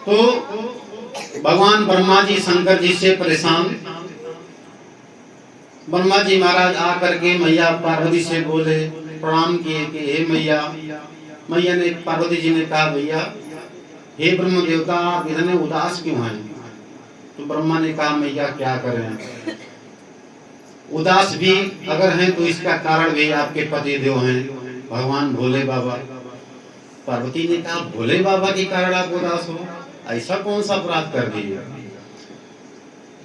तो भगवान ब्रह्मा जी शंकर जी से परेशान, ब्रह्मा जी महाराज आकर के मैया पार्वती से बोले, प्रणाम किए कि हे मैया। मैया ने, पार्वती जी ने कहा, भैया हे ब्रह्म देवता, आप इतने उदास क्यों हैं? तो ब्रह्मा ने कहा, मैया क्या करें, उदास भी अगर हैं तो इसका कारण भी आपके पति देव हैं, भगवान भोले बाबा। पार्वती ने कहा, भोले बाबा के कारण आप उदास हो? ऐसा कौन सा अपराध कर दिया?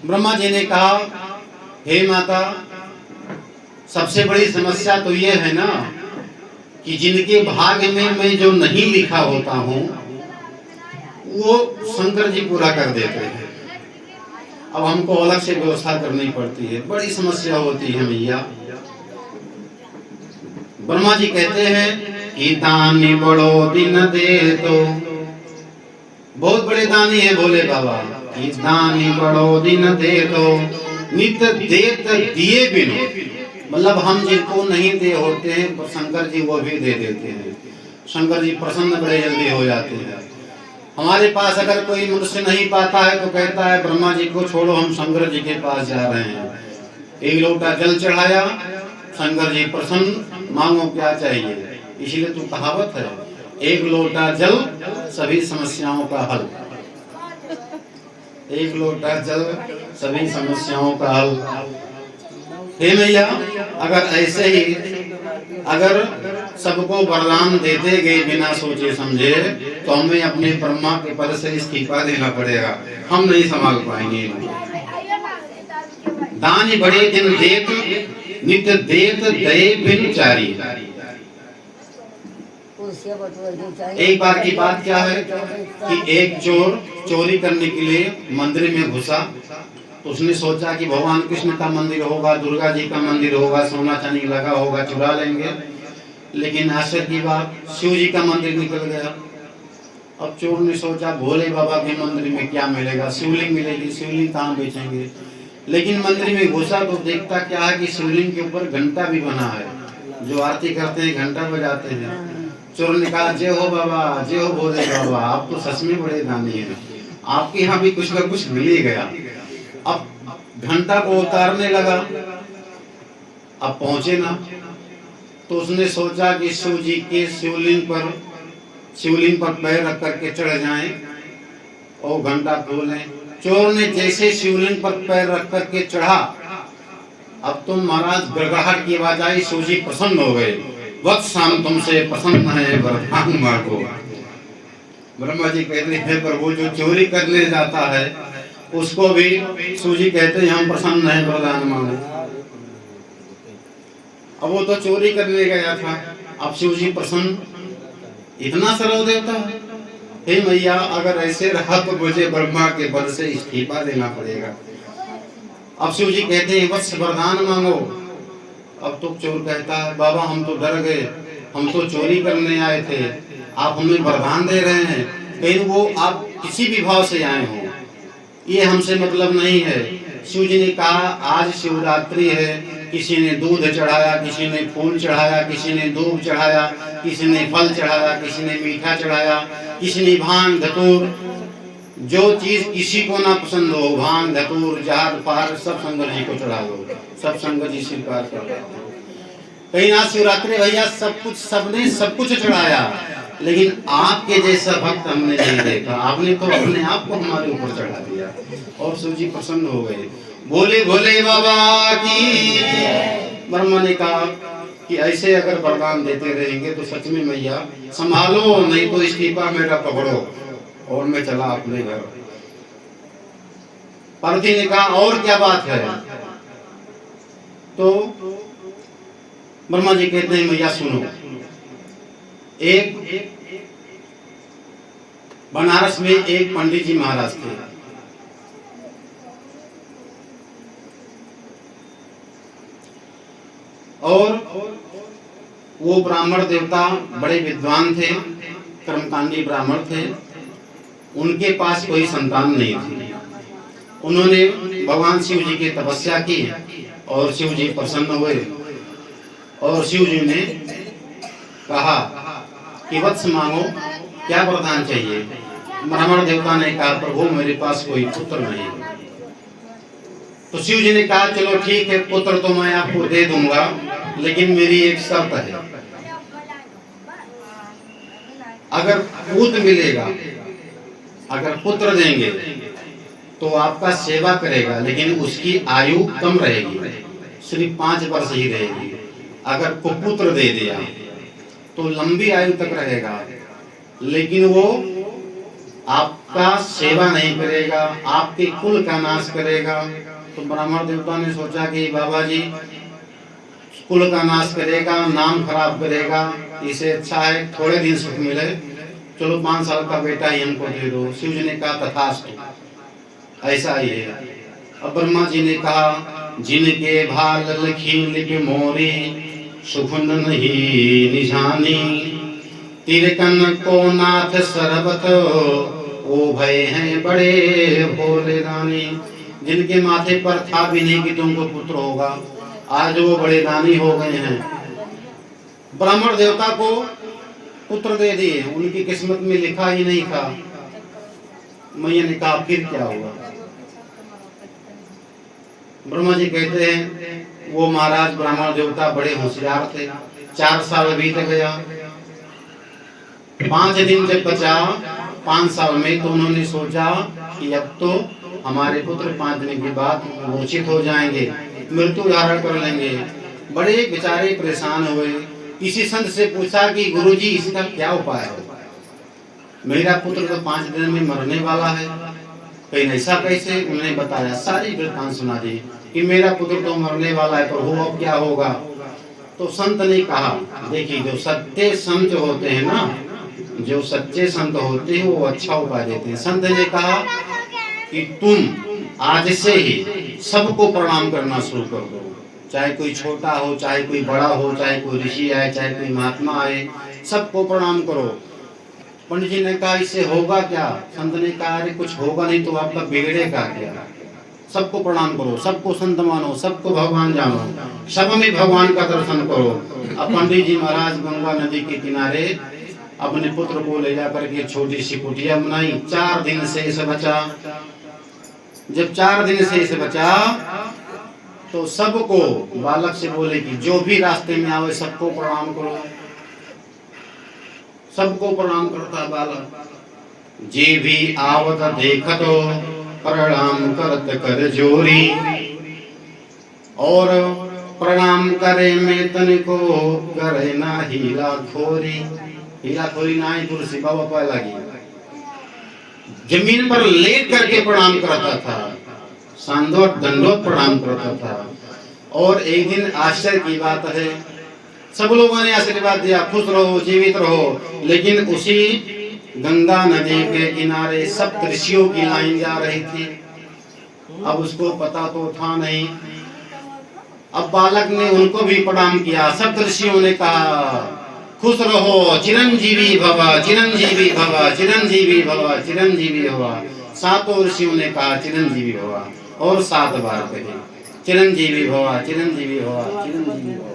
ब्रह्मा जी ने कहा, हे माता, सबसे बड़ी समस्या तो ये है ना कि जिनके भाग्य में मैं जो नहीं लिखा होता हूँ वो शंकर जी पूरा कर देते हैं। अब हमको अलग से व्यवस्था करनी पड़ती है, बड़ी समस्या होती है मैया। ब्रह्मा जी कहते हैं कि दानी बड़ो दिन दे, तो बहुत बड़े दानी है भोले बाबा। कि दानी बड़ो दिन दे तो नित देत दिए बिनु, मतलब हम जिनको नहीं दे होते हैं शंकर जी वो भी दे देते हैं। शंकर जी प्रसन्न बड़े जल्दी हो जाते हैं। हमारे पास अगर कोई मनुष्य नहीं पाता है तो कहता है, ब्रह्मा जी को छोड़ो, हम शंकर जी के पास जा रहे हैं। एक लोटा जल चढ़ाया, शंकर जी प्रसन्न, मांगो क्या चाहिए। इसलिए तो कहावत है, एक लोटा जल सभी समस्याओं का हल। एक लोटा जल सभी समस्याओं का हल। हे मैया, अगर ऐसे ही अगर सबको वरदान देते गए बिना सोचे समझे तो हमें अपने ब्रह्मा के पद से इस्तीफा देना पड़ेगा, हम नहीं संभाल पाएंगे। दान बड़े दिन देत नित देत दये बिन चारी। एक बार की बात क्या है कि एक चोर चोरी करने के लिए मंदिर में घुसा। तो उसने सोचा कि भगवान कृष्ण का मंदिर होगा, दुर्गा जी का मंदिर होगा, सोना चांदी लगा होगा, चुरा लेंगे। लेकिन आश्चर्य की बात, शिव जी का मंदिर निकल गया। अब चोर ने सोचा, भोले बाबा के मंदिर में क्या मिलेगा, शिवलिंग मिलेगी, शिवलिंग कहाँ बेचेंगे। लेकिन मंदिर में घुसा तो देखता क्या है कि शिवलिंग के ऊपर घंटा भी बना है, जो आरती करते हैं घंटा बजाते हैं। चोर ने कहा, जय हो बाबा, जय हो भोले बाबा, आप तो सच में बड़े दानी हैं, आपके यहाँ भी कुछ न कुछ मिल ही गया। अब घंटा को उतारने लगा, अब पहुंचे ना, तो उसने सोचा कि शिव जी के शिवलिंग पर पैर रख करके चढ़ जाएं और घंटा खोलें। चोर ने जैसे शिवलिंग पर पैर रख करके चढ़ा, अब तो महाराज गड़गड़ाहट की आवाज आई, शिव जी प्रसन्न हो गए। वत्स हम तुमसे प्रसन्न है, वरदान मांगो। ब्रह्मा जी कहते हैं, पर वो जो चोरी करने जाता है उसको भी शिव जी कहते हैं, हम प्रसन्न है, वरदान मांगो। अब वो तो चोरी करने गया था, अब शिव जी प्रसन्न, इतना सरल देवता। हे मैया, अगर ऐसे रहा तो मुझे ब्रह्मा के पद से इस्तीफा देना पड़ेगा। अब शिव जी कहते हैं, वत्स वरदान मांगो। अब तो चोर कहता है, बाबा हम तो डर गए, हम तो चोरी करने आए थे, आप हमें वरदान दे रहे हैं, कहीं वो आप किसी भी भाव से आए हो, ये हमसे मतलब नहीं है। शिव जी ने कहा, आज शिवरात्रि है, किसी ने दूध चढ़ाया, किसी ने फूल चढ़ाया, किसी ने दूध चढ़ाया, किसी ने फल चढ़ाया, किसी ने मीठा चढ़ाया, किसी ने भांग धतूर, जो चीज किसी को ना पसंद हो, भांग धतूर जहर पार सब शंकर जी को चढ़ा दो, सब शंकर जी स्वीकार कर लेते हैं। कहीं आज शिवरात्रि भैया सब कुछ, सबने सब कुछ चढ़ाया, लेकिन आपके जैसा भक्त हमने नहीं देखा। आपने तो अपने आप को हमारे ऊपर चढ़ा दिया और शिव जी प्रसन्न हो गए। भोले भोले बाबा की। ब्रह्मा ने कहा कि ऐसे अगर वरदान देते रहेंगे तो सच में मैया संभालो, नहीं तो इस्तीफा मेरा पकड़ो और मैं चला अपने घर। पार्वती ने कहा, और क्या बात है? तो ब्रह्मा जी कहते हैं, मैया सुनो, एक बनारस में एक पंडित जी महाराज थे। और वो ब्राह्मण देवता बड़े विद्वान थे, कर्मकांडी ब्राह्मण थे। उनके पास कोई संतान नहीं थी। उन्होंने भगवान शिव जी की तपस्या की और शिव जी प्रसन्न हुए और शिव जी ने कहा कि वत्स मांगो, क्या वरदान चाहिए। ब्राह्मण देवता ने कहा प्रभु मेरे पास कोई पुत्र नहीं। तो शिव जी ने कहा चलो ठीक है, पुत्र तो मैं आपको दे दूंगा, लेकिन मेरी एक शर्त है, अगर पुत्र मिलेगा, अगर पुत्र देंगे तो आपका सेवा करेगा, लेकिन उसकी आयु कम रहेगी, सिर्फ 5 वर्ष ही रहेगी। अगर कुपुत्र दे दिया तो लंबी आयु तक रहेगा, लेकिन वो आपका सेवा नहीं करेगा, आपके कुल का नाश करेगा। तो ब्राह्मण देवता ने सोचा कि बाबा जी कुल का नाश करेगा, नाम खराब करेगा, इसे अच्छा है थोड़े दिन सुख मिले, चलो 5 साल का बेटा ही हमको दे दो। शिव जी ने कहा तथास्तु, ऐसा ही है। अब ब्रह्मा जी ने कहा जिनके भाल लिखी लिपि मोरी सुखुन नहीं निशानी, तिरकन को नाथ सरबत ओ भय हैं बड़े भोले दानी। जिनके माथे पर था भी नहीं कि तुमको पुत्र होगा, आज वो बड़े दानी हो गए हैं। ब्राह्मण देवता को पुत्र दे दिए, उनकी किस्मत में लिखा ही नहीं था। मैया ने कहा फिर क्या हुआ? ब्रह्मा जी कहते हैं वो महाराज ब्राह्मण देवता बड़े होशियार थे। 4 साल बीत गया, 5 दिन जब बचा 5 साल में, तो उन्होंने सोचा कि अब तो हमारे पुत्र 5 दिन के बाद मूर्छित हो जाएंगे, मृत्यु धारण कर लेंगे। बड़े बेचारे परेशान हुए, किसी संत से पूछा कि गुरुजी इसका क्या उपाय है, मेरा पुत्र तो 5 दिन में मरने वाला है। कहीं ऐसा कैसे? उन्होंने बताया, सारी वृत्तांत सुना दी कि मेरा पुत्र तो मरने वाला है, प्रभु अब क्या होगा? तो संत ने कहा देखिए, जो सच्चे संत होते हैं ना, जो सच्चे संत होते हैं वो अच्छा उपाय देते हैं। संत ने कहा कि तुम आज से ही सबको प्रणाम करना शुरू कर दो, चाहे कोई छोटा हो, चाहे कोई बड़ा हो, चाहे कोई ऋषि आए, चाहे कोई महात्मा आए, सबको प्रणाम करो। पंडित जी ने कहा इससे होगा क्या? संत ने कहा अरे कुछ होगा नहीं तो आपका बिगड़ेगा क्या? सबको प्रणाम करो, सबको संत मानो, सबको भगवान जानो, सब में भगवान का दर्शन करो। अब पंडित जी महाराज गंगा नदी के किनारे अपने पुत्र को ले जाकर के छोटी सी कुटिया बनाई। 4 दिन से इसे बचा। जब 4 दिन से इसे बचा तो सबको बालक से बोले कि जो भी रास्ते में आवे सबको प्रणाम करो। सबको प्रणाम करता बालक, जे भी आवत देखत प्रणाम करत कर जोरी, और प्रणाम करे में तन को करे ना हीला खोरी। हीला खोरी ना ही तुलसी बाबा पाए लगी, जमीन पर लेट करके प्रणाम करता था, सांदोट दंडोत प्रणाम करता था। और एक दिन आश्चर्य की बात है, सब लोगों ने आशीर्वाद दिया, खुश रहो, जीवित रहो, लेकिन उसी गंगा नदी के किनारे सब ऋषियों की लाइन जा रही थी। अब उसको पता तो था नहीं। अब बालक ने उनको भी प्रणाम किया। सब ऋषियों ने कहा खुश रहो, चिरंजीवी भव, चिरंजीवी भव, चिरंजीवी भव, चिरंजीवी भव। 7 ऋषियों ने कहा चिरंजीवी भव, और 7 बार कहे चिरंजीवी भव, चिरंजीवी भव, चिरंजीवी भव।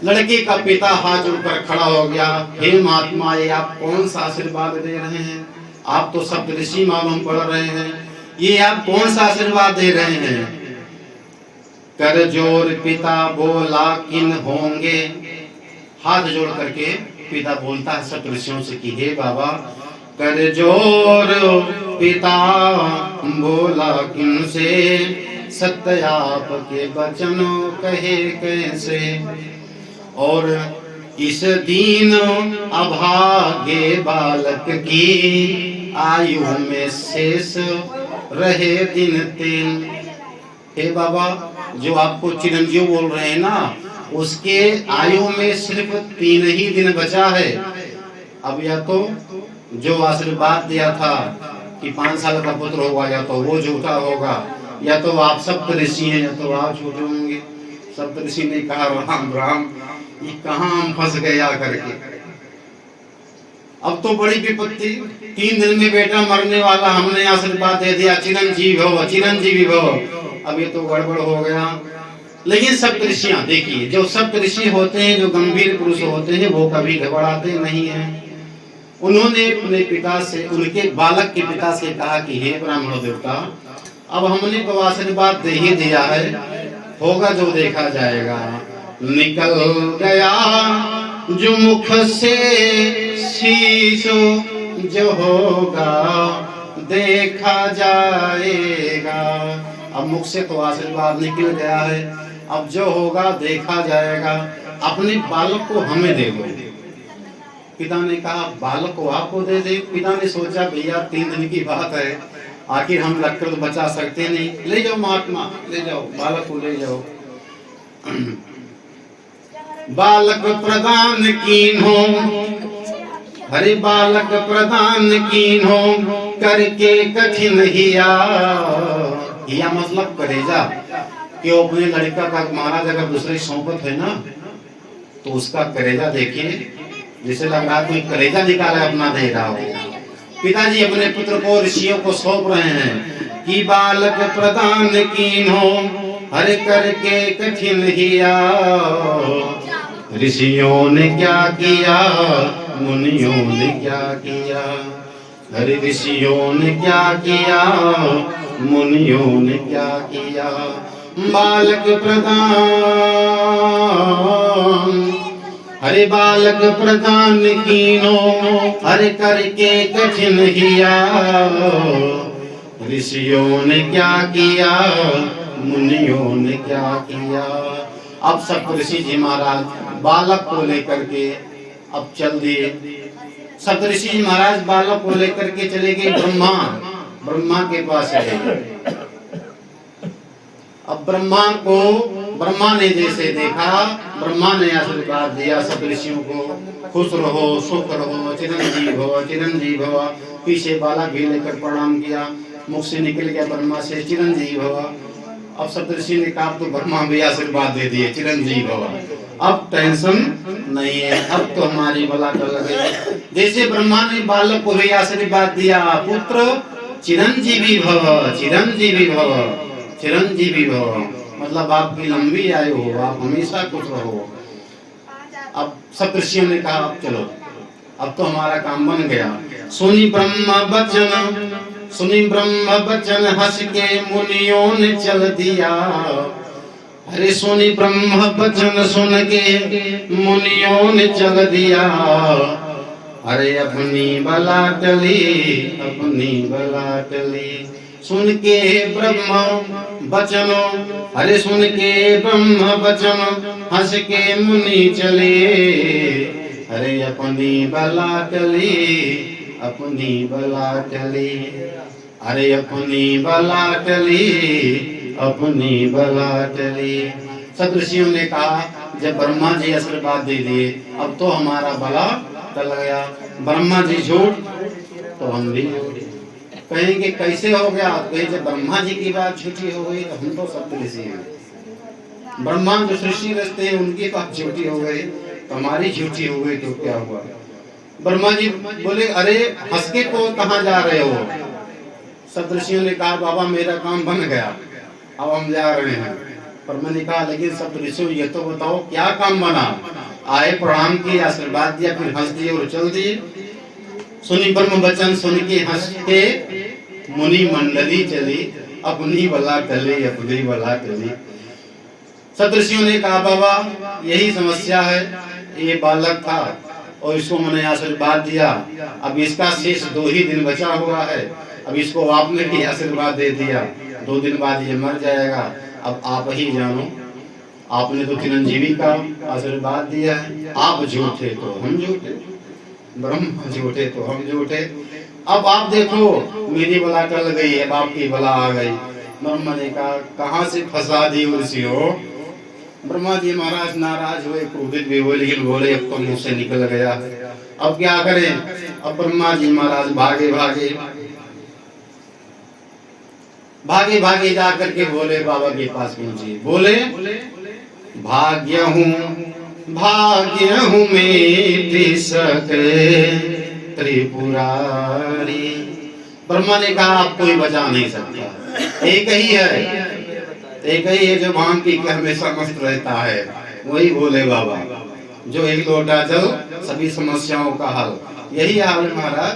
लड़के का पिता हाथ जोड़कर खड़ा हो गया, हे महात्मा ये आप कौन सा आशीर्वाद दे रहे हैं? आप तो सप्तऋषि मालूम पड़ रहे हैं, ये आप कौन सा आशीर्वाद दे रहे हैं? कर जोर पिता बोला किन होंगे। हाथ जोड़ करके पिता बोलता है सप्तऋषियों से कि हे बाबा, कर जोर पिता बोला किन से, सत्य आपके वचन कहे कैसे। और इस दीन अभागे बालक की आयु में शेष रहे दिन 3। हे बाबा, जो आपको चिरंजीव बोल रहे हैं ना, उसके आयु में सिर्फ 3 ही दिन बचा है। अब या तो जो आशीर्वाद दिया था कि 5 साल का पुत्र होगा, या तो वो झूठा होगा, या तो आप सप्तऋषि हैं, या तो आप झूठे होंगे। सप्तऋषि ने कहा राम राम, ये कहाँ हम फंस गए आकर के। अब तो बड़ी विपत्ति, 3 दिन में बेटा मरने वाला, हमने आशीर्वाद दे दिया चिरंजीवी भव, चिरंजीवी भव। अब ये तो गड़बड़ हो गया। लेकिन सप्तऋषियां देखिए, जो सप्तऋषि होते हैं, जो गंभीर पुरुष होते हैं, वो कभी घबराते नहीं हैं। उन्होंने अपने पिता से, उनके बालक के पिता से कहा कि हे ब्राह्मण देवता, अब हमने तो आशीर्वाद दे ही दिया है, होगा जो देखा जाएगा। निकल गया जो मुख से शीश, जो होगा देखा जाएगा। अब मुख से तो आशीर्वाद निकल गया है, अब जो होगा देखा जाएगा। अपने बालक को हमें दे दो। पिता ने कहा बालक को आपको दे दे। पिता ने सोचा भैया 3 दिन की बात है, आखिर हम रखकर तो बचा सकते नहीं, ले जाओ महात्मा, ले जाओ बालक को ले जाओ। बालक प्रदान कीन्हो, हरे बालक प्रदान कीन्हो, करके कठिन हिया। हिया मतलब करेजा, कि अपने लड़का का महाराज अगर दूसरे सौंपत है ना, तो उसका करेजा देखिए, जैसे लग रहा कोई कलेजा निकाला अपना दे रहा हो। पिताजी अपने पुत्र को ऋषियों को सौंप रहे हैं कि बालक प्रदान कीन्हो, हर करके कठिन हिया। ऋषियों ने क्या किया, मुनियों ने क्या किया, हरे ऋषियों ने क्या किया, मुनियों ने क्या किया। बालक प्रदान, हरे बालक प्रदान कीनो, हरे करके कठिन हिया। ऋषियों ने क्या किया, मुनियों ने क्या किया। अब सप्तऋषि जी महाराज बालक को लेकर के अब चल दिए। सप्तऋषि जी महाराज बालक को लेकर के चले गए ब्रह्मा के पास चले गए। अब ब्रह्मा ने जैसे देखा, ब्रह्मा ने आशीर्वाद दिया सब ऋषियों को, खुश रहो, सुख रहो, चिरंजीव भव। पीछे बालक भी लेकर प्रणाम किया, मुख से निकल गया ब्रह्मा से चिरंजीव भव। अब सब ऋषि ने कहा तो ब्रह्मा भी आशीर्वाद दे दिए चिरंजीव भव, अब टेंशन नहीं है, अब तो हमारी बला टल गई। जैसे ब्रह्मा ने बालक को भी आशीर्वाद दिया, पुत्र चिरंजीवी भव, चिरंजीवी भव, चिरंजीवी भव, मतलब आपकी लंबी आयु हो, आप हमेशा खुश रहो। अब सब ऋषियों ने कहा अब चलो, अब तो हमारा काम बन गया। सुनी ब्रह्म बचन हंस के मुनियों ने चल दिया। अरे सुनी ब्रह्म बचन सुन के मुनियों ने चल दिया। अरे अपनी बला टली, अपनी बला टली। सुन के ब्रह्म बचनो, अरे सुन के ब्रह्म बचन हंस के मुनि चले। अरे अपनी बला टली, अपनी बला टली, अरे अपनी बला टली, अपनी बला टली। सब ऋषियों ने कहा जब ब्रह्मा जी आशीर्वाद दे दिए, अब तो हमारा बला टल गया। ब्रह्मा जी झूठ तो हम भी झूठ। कहेंगे कैसे हो गया, जब ब्रह्मा जी की बात झूठी हो गई तो हम तो सब ऋषि हैं। ब्रह्मा जो सृष्टि रचते हैं उनकी बात झूठी हो गई तो हमारी झूठी हो गई तो क्या हुआ। ब्रह्मा जी बोले अरे हंस के को कहाँ जा रहे हो। सब ऋषियों ने कहा बाबा मेरा काम बन गया, अब हम जा रहे हैं। पर मैंने कहा लेकिन सब ऋषियों ये तो बताओ क्या काम बना। आए प्रणाम किए, आशीर्वाद दिया, फिर हंस दिए और चल दिए। सुनी ब्रह्म वचन सुन के हंस के मुनि मंडली चली, अपनी बला टली, अपनी बला टली। सदृशियों ने कहा बाबा यही समस्या है, ये बालक था और इसको मैंने आशीर्वाद दिया, अब इसका शेष 2 ही दिन बचा हुआ है, अब इसको आपने भी आशीर्वाद दे दिया, 2 दिन बाद ये मर जाएगा, अब आप ही जानो। आपने तो चिरंजीवी का आशीर्वाद दिया है, आप झूठे तो हम झूठे, ब्रह्म झूठे तो हम झूठे। अब आप देखो मेरी बला टल गई, अब आपकी बला आ गई। ब्रह्मा ने कहा कहाँ से फंसा दी उर्सी हो। ब्रह्मा जी महाराज नाराज हुए, क्रोधित भी हुए, लेकिन बोले अब तो मुंह से निकल गया, अब क्या करें। अब ब्रह्मा जी महाराज भागे भागे भागे भागे जा करके बोले बाबा के पास पहुंचे। बोले भाग्य हूँ मेरी सके त्रिपुरारी। ब्रह्मा ने कहा आप कोई बचा नहीं सकता, एक ही है जो भांग पी के हमेशा मस्त रहता है, वही बोले बाबा। जो एक लोटा जल सभी समस्याओं का हल, यही हाल है महाराज,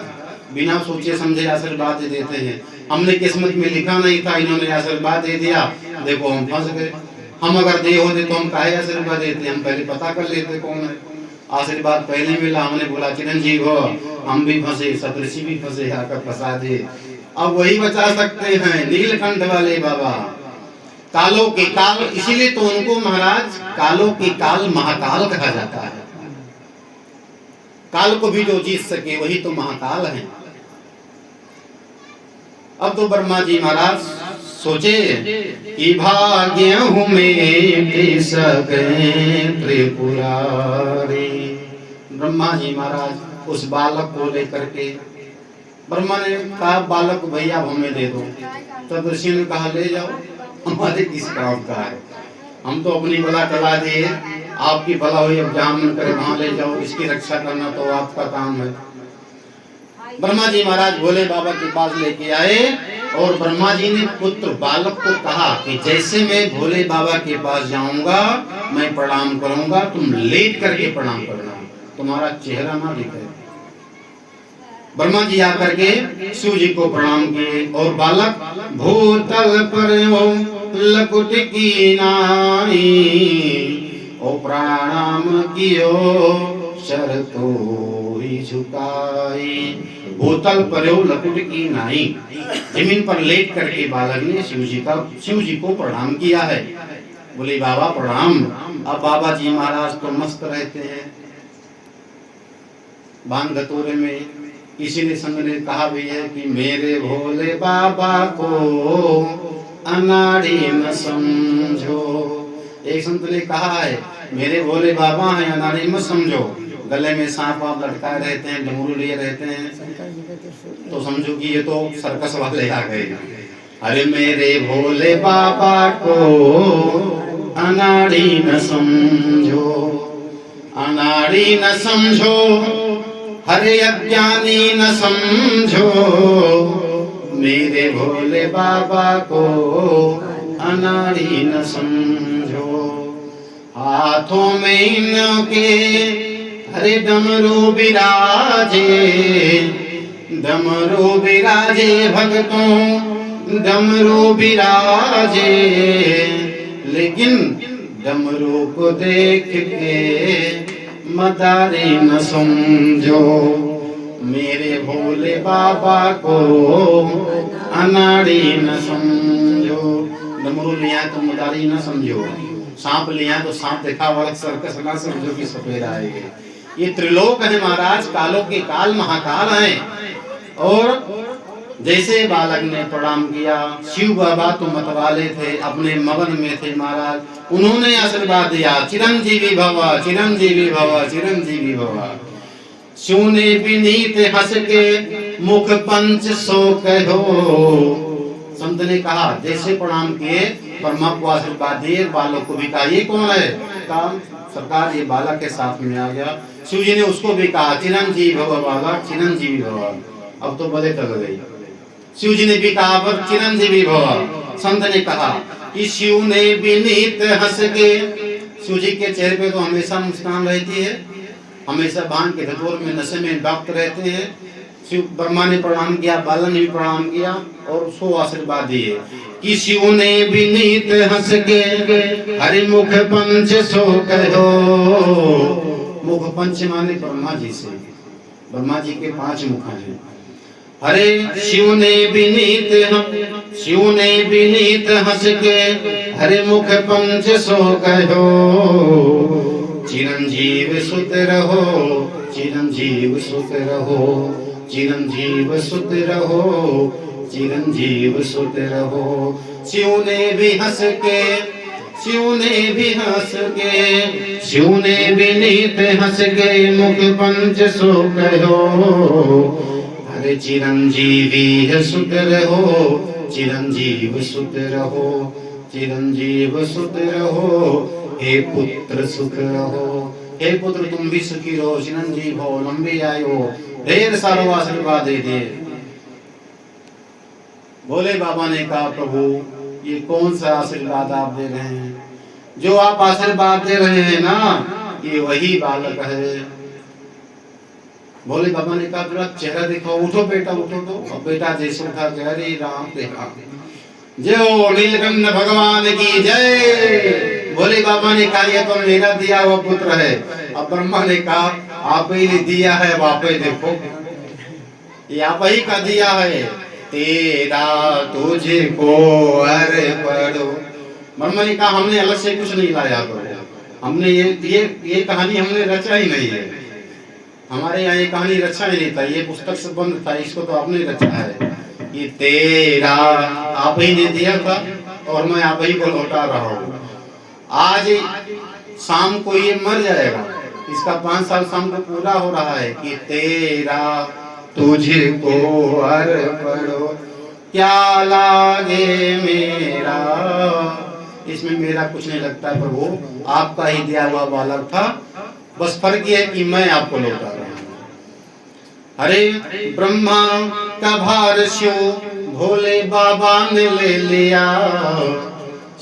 बिना सोचे समझे आशीर्वाद दे देते हैं। हमने किस्मत में लिखा नहीं था, इन्होंने आशीर्वाद दे दिया, देखो हम फंस गए। हम अगर दे होते तो हम काहे आशीर्वाद देते, हम पहले पता कर लेते कौन है। आशीर्वाद पहले मिला, हमने बोला चिरंजीव हो, हम भी फंसे, सप्तऋषि भी फंसे, आकर फंसा दे। अब वही बचा सकते हैं, नीलकंठ वाले बाबा। कालों के काल, इसीलिए तो उनको महाराज कालों के काल महाकाल कहा जाता है। काल को भी जो जीत सके वही तो महाकाल है। अब तो ब्रह्मा जी महाराज सोचे कि भाग्य हूँ मैं त्रिपुरारी। ब्रह्मा जी महाराज उस बालक को लेकर के, ब्रह्मा ने कहा बालक को भैया हमें दे दो। तब ऋषि ने कहा ले जाओ, हमारे किस काम का है, हम तो अपनी भला चला दिए, आपकी भला हुई, अब जहाँ मन करे वहां ले जाओ, इसकी रक्षा करना तो आपका काम है। ब्रह्मा जी महाराज भोले बाबा के पास लेके आए और ब्रह्मा जी ने पुत्र बालक को कहा कि जैसे मैं भोले बाबा के पास जाऊंगा मैं प्रणाम करूंगा, तुम लेट करके प्रणाम करना, तुम्हारा चेहरा ना दिखे। ब्रह्मा जी आकर के शिव जी को प्रणाम किए और बालक भूतल पर लकुट की नाई ओ प्रणाम कियो शरतो ही झुकाई। भूतल पर लकुट की नाई, जमीन पर लेट करके बालक ने शिव जी को प्रणाम किया है। बोले बाबा प्रणाम। अब बाबा जी महाराज तो मस्त रहते हैं भांग धतूरे में। किसी ने संग ने कहा भी है कि मेरे भोले बाबा को अनाड़ी न समझो। एक संत ने कहा है मेरे भोले बाबा हैं, अनाड़ी मत समझो। गले में सांप आप लटकाए रहते हैं, डमरू लिए रहते हैं, तो समझो कि ये तो सर्कस वाले आ गए। अरे मेरे भोले बाबा को अनाड़ी न समझो, अनाड़ी न समझो, हरे अज्ञानी न समझो, मेरे भोले बाबा को अनाड़ी न समझो। हाथों में इनके हरे डमरू विराजे, डमरू विराजे भक्तों डमरू विराजे, लेकिन डमरू को देख के मदारी न समझो, मेरे भोले बाबा को अनाड़ी न समझो। डमरू लिया तो मदारी न समझो, सांप लिया तो सांप देखा वाला सर्कस ना समझो कि सफेद आएगी। ये त्रिलोक है महाराज, कालों के काल महाकाल हैं। और जैसे बालक ने प्रणाम किया, शिव बाबा तो मतवाले थे, अपने मगन में थे महाराज, उन्होंने आशीर्वाद दिया चिरंजीवी भव, चिरंजीवी भव, चिरंजीवी भव। शिव ने विनीत हंस के मुख पंच सो कहो। संत ने कहा जैसे प्रणाम किए ब्रह्मा को आशीर्वाद दिए, बालक को भी कहा ये कौन है, कहा सरकार ये बालक के साथ में आ गया। शिव जी ने उसको भी कहा चिरंजीवी भव बालक, चिरंजीवी भव। अब तो बड़े टल गई। शिव जी ने भी कहा पर चिरंजीवी भव। संत ने कहा कि शिव ने विनीत हंस के, शिव जी के चेहरे पे तो हमेशा मुस्कान रहती है, हमेशा भांग के धतूर में नशे में डूबते रहते हैं। शिव ब्रह्मा ने प्रणाम किया, बालन ने भी प्रणाम किया और उसको आशीर्वाद दिए कि शिव ने विनीत हंस के हरि मुख पंच सो कहो। मुख पंच माने ब्रह्मा जी से, ब्रह्मा जी के 5 मुख हैं। हरे शिव ने विनीत हंस के हरे मुख पंच सो कहो। चिरंजीव सुत रहो, चिरंजीव सुत रहो, चिरंजीव सुत रहो, चिरंजीव सुत रहो। शिव ने भी हंस के, शिव ने भी हंस के, शिव ने विनीत हंस के मुख पंच सो कहो। हरे चिरंजीवी सुत रहो, चिरंजीव सुत रहो, चिरंजीव सुत रहो। हे पुत्र सुख रहो, हे पुत्र तुम भी सुखी रहो, चिरंजीव हो, लंबी आयु हो, ढेर सारो आशीर्वाद दे दे। भोले बाबा ने कहा प्रभु ये कौन सा आशीर्वाद आप दे रहे हैं, जो आप आशीर्वाद दे रहे हैं ना ये वही बालक है। भोले बाबा ने कहा थोड़ा चेहरा दिखाओ, उठो बेटा उठो। तो अब बेटा जैसे उठा के हरे राम देखा, जय हो नीलकंठ भगवान की जय। भोले बाबा ने कहा ये तो मेरा दिया हुआ पुत्र है। अब ब्रह्मा ने कहा आप ही ने दिया है, अब आप ही देखो, ये आप ही का दिया है, तेरा तुझको अर्पण। ब्रह्मा ने कहा हमने अलग से कुछ नहीं लाया, तो हमने ये कहानी हमने रचा ही नहीं है, हमारे यहाँ ये कहानी रचा ही नहीं था, ये पुस्तक से बंद था, इसको तो आपने रचा है। ये तेरा आप ही ने दिया था और मैं आप ही को लौटा रहा हूँ। आज शाम को ये मर जाएगा, इसका 5 साल शाम को पूरा हो रहा है कि तेरा तुझको अर्पण क्या लागे मेरा। इसमें मेरा कुछ नहीं लगता प्रभु, आपका ही दिया हुआ बालक था, बस फर्क ये है कि मैं आपको लौटा रहा हूँ। अरे ब्रह्मा का भार शिव भोले बाबा ने ले लिया।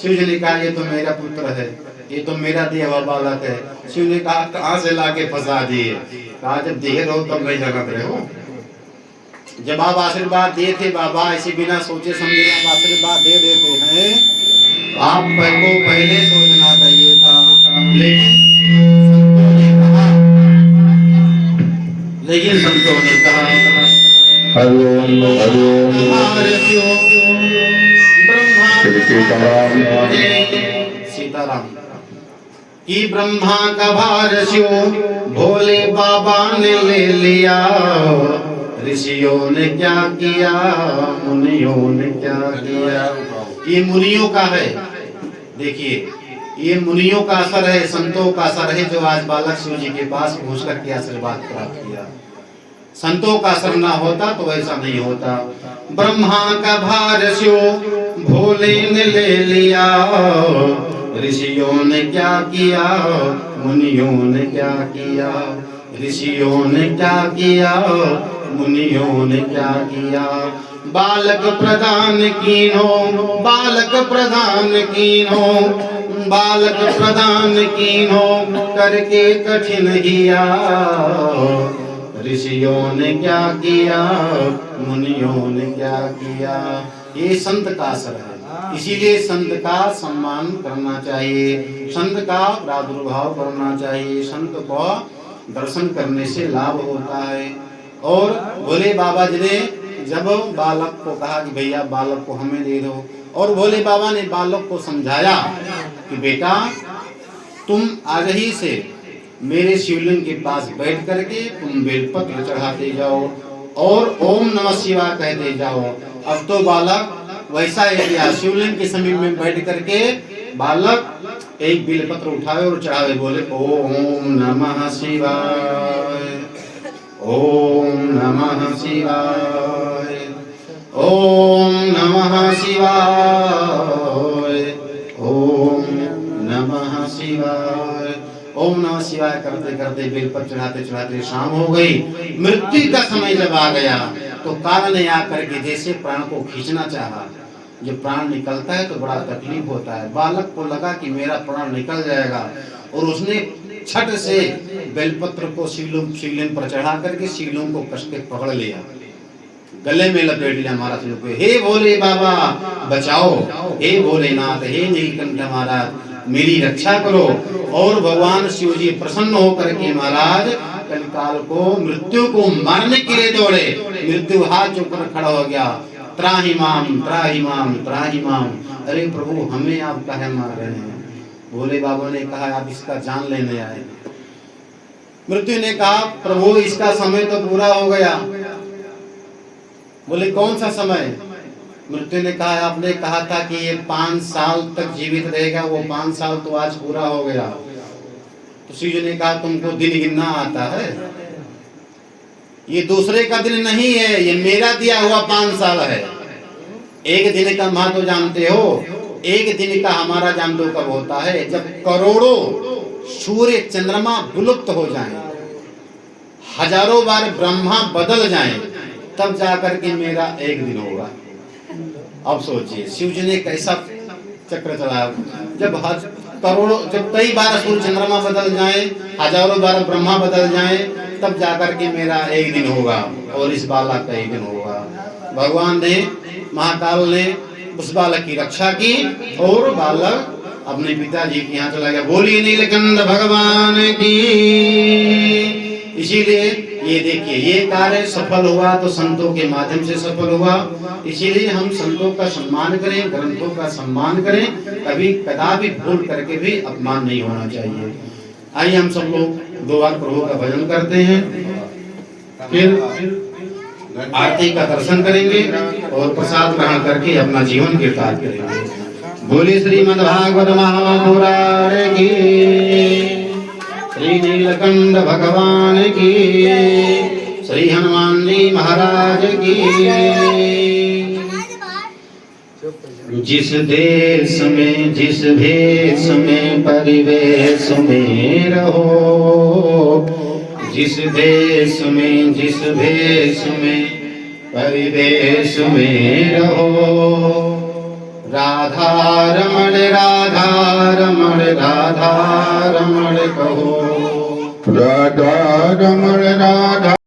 शिव जी ने कहा ये तो मेरा पुत्र है, ये तो मेरा दिया हुआ बालक है। शिव ने कहा कहाँ से लाके फंसा दिए। कहा जब दिए रहो तब नहीं जानत रहे हो। जब आप आशीर्वाद दिए थे बाबा, ऐसे बिना सोचे समझे आप आशीर्वाद दे देते हैं, आपको पहले सोचना चाहिए था। लेकिन संतों ने कहा सीताराम कि ब्रह्मा का भार शिव भोले बाबा ने ले लिया। ऋषियों ने क्या किया, मुनियों ने क्या किया। ये मुनियों का है, देखिए ये मुनियों का असर है, संतों का असर है, जो आज बालक शिव जी के पास पहुंच करके आशीर्वाद प्राप्त किया। संतों का असर ना होता तो ऐसा नहीं होता। ब्रह्मा का भार शिव भोले ने ले लिया। ऋषियों ने क्या किया, मुनियों ने क्या किया। ऋषियों ने क्या किया, मुनियों ने क्या किया। बालक प्रदान कीनो, बालक प्रदान कीनो, बालक प्रदान कीनो करके कठिन हिया। ऋषियों ने क्या किया, मुनियों ने क्या किया। ये संत का असर है, इसीलिए संत का सम्मान करना चाहिए, संत का प्रादुर्भाव करना चाहिए, संत को दर्शन करने से लाभ होता है। और भोले बाबा जी ने जब बालक को कहा कि भैया बालक को हमें दे दो, और भोले बाबा ने बालक को समझाया कि बेटा तुम आज ही से मेरे शिवलिंग के पास बैठ करके तुम बेलपत्र चढ़ाते जाओ और ओम नमः शिवाय कहते जाओ। अब तो बालक वैसा ही किया, शिवलिंग के समीप में बैठ करके बालक एक बेलपत्र उठावे और चढ़ावे, बोले ओम नमः शिवाय, ओम नमः शिवाय, ओम नमः शिवाय, ओम नमः शिवाय। ओम नमः शिवाय करते करते बेलपत्र चढ़ाते चढ़ाते शाम हो गई। मृत्यु का समय जब आ गया तो काल ने आकर के जैसे प्राण को खींचना चाहा। जब प्राण निकलता है तो बड़ा तकलीफ होता है। बालक को लगा कि मेरा प्राण निकल जाएगा और उसने छट से बेलपत्र को शिवलिंग पर चढ़ा करके शिवलिंग को कस के पकड़ लिया, गले में लपेट लिया महाराज लोग। हे भोले बाबा बचाओ, हे भोलेनाथ, हे नीलकंठ महाराज मेरी रक्षा करो। और भगवान शिव जी प्रसन्न होकर के महाराज कलिकाल को, मृत्यु को मारने के लिए दौड़े। मृत्यु हाथ जोड़कर खड़ा हो गया, त्राहि माम त्राहि माम त्राहि माम। अरे प्रभु हमें आप काहे मार रहे हैं। भोले बाबा ने कहा आप इसका जान लेने आए। मृत्यु ने कहा प्रभु इसका समय तो पूरा हो गया। बोले कौन सा समय। मृत्यु ने कहा आपने कहा था कि ये 5 साल तक जीवित रहेगा, वो 5 साल तो आज पूरा हो गया। तो शिव जी ने कहा तुमको दिन गिनना आता है, ये दूसरे का दिन नहीं है, ये मेरा दिया हुआ 5 साल है। एक दिन का महत्व तो जानते हो, एक दिन का हमारा जान दो कब होता है, जब करोड़ों सूर्य चंद्रमा विलुप्त हो जाएं, हजारों बार ब्रह्मा बदल जाएं, तब जाकर के मेरा एक दिन होगा। अब सोचिए शिव जी ने कैसा चक्र चलाया। जब करोड़ों, जब कई बार सूर्य चंद्रमा बदल जाएं, हजारों बार ब्रह्मा बदल जाएं, तब जाकर के मेरा एक दिन होगा और इस बालक का एक दिन होगा। भगवान ने, महाकाल ने उस बालक की रक्षा की और बालक अपने पिताजी के यहाँ चला गया। बोलिए नीलकंठ भगवान की। इसीलिए ये देखिए, ये कार्य सफल हुआ तो संतों के माध्यम से सफल हुआ। इसीलिए हम संतों का सम्मान करें, ग्रंथों का सम्मान करें, कभी कदापि भूल करके भी अपमान नहीं होना चाहिए। आइए हम सब लोग 2 बार प्रभु का भजन करते हैं, फिर आरती का दर्शन करेंगे और प्रसाद ग्रहण करके अपना जीवन कृतार्थ करेंगे। बोली श्रीमद् भागवत महापुराण की, श्री नीलकंठ भगवान की, श्री हनुमान जी महाराज की। जिस देश में जिस भेष में परिवेश में रहो, जिस देश में जिस भेष में परिवेश में रहो, राधा रमण राधा रमण राधा रमण कहो, राधा रमण राधा